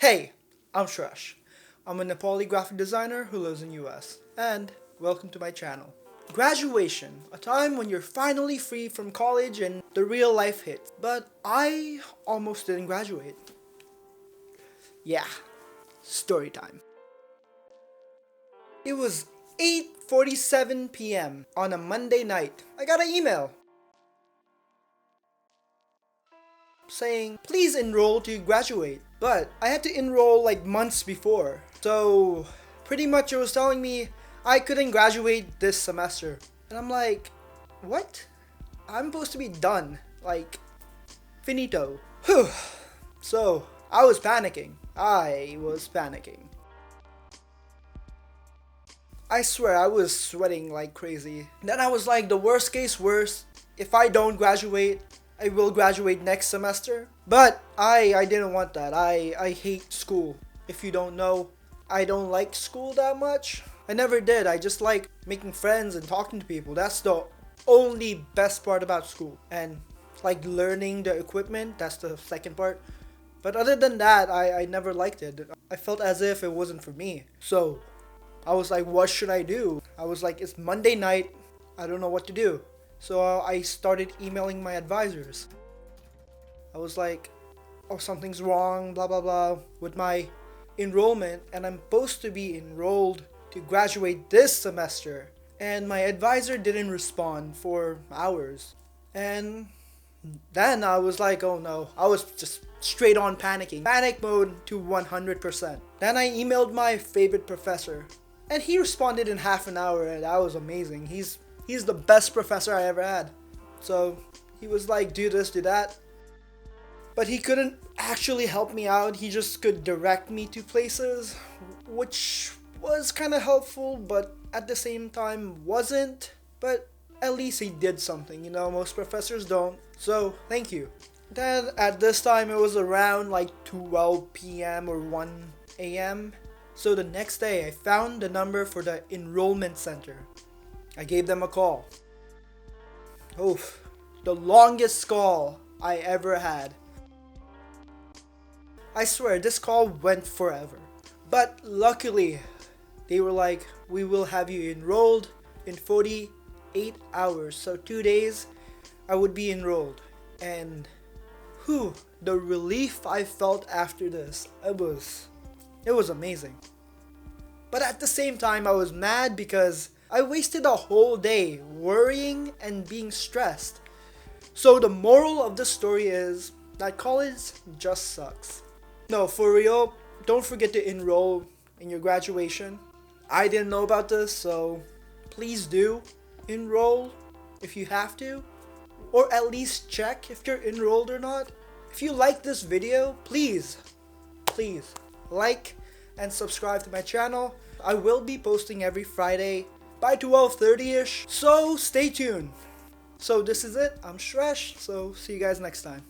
Hey, I'm Shreyesh. I'm a Nepali graphic designer who lives in US, and welcome to my channel. Graduation, a time when you're finally free from college and the real life hits. But I almost didn't graduate. Yeah, story time. It was 8:47 p.m. on a Monday night. I got an email saying, please enroll to graduate. But I had to enroll like months before. So pretty much it was telling me I couldn't graduate this semester. And I'm like, what? I'm supposed to be done. Like, finito. Whew. So I was panicking. I swear I was sweating like crazy. Then I was like, the worst case worst, if I don't graduate, I will graduate next semester. But I didn't want that. I hate school. If you don't know, I don't like school that much. I never did. I just like making friends and talking to people. That's the only best part about school. And like learning the equipment, that's the second part. But other than that, I never liked it. I felt as if it wasn't for me. So I was like, what should I do? I was like, it's Monday night. I don't know what to do. So I started emailing my advisors. I was like, oh, something's wrong, blah, blah, blah, with my enrollment. And I'm supposed to be enrolled to graduate this semester. And my advisor didn't respond for hours. And then I was like, oh no, I was just straight on panicking. Panic mode to 100%. Then I emailed my favorite professor. And he responded in half an hour, and that was amazing. He's the best professor I ever had. So he was like, do this, do that. But he couldn't actually help me out. He just could direct me to places, which was kind of helpful, but at the same time wasn't. But at least he did something, you know, most professors don't. So thank you. Then at this time it was around like 12 p.m. or 1 a.m. So the next day I found the number for the enrollment center. I gave them a call. Oof, the longest call I ever had. I swear this call went forever. But luckily, they were like, we will have you enrolled in 48 hours. So 2 days, I would be enrolled. And the relief I felt after this, it was amazing. But at the same time, I was mad because I wasted a whole day worrying and being stressed. So the moral of the story is that college just sucks. No, for real, don't forget to enroll in your graduation. I didn't know about this, so please do enroll if you have to. Or at least check if you're enrolled or not. If you like this video, please like and subscribe to my channel. I will be posting every Friday by 12:30ish, so stay tuned. So this is it. I'm Shreyesh, so see you guys next time.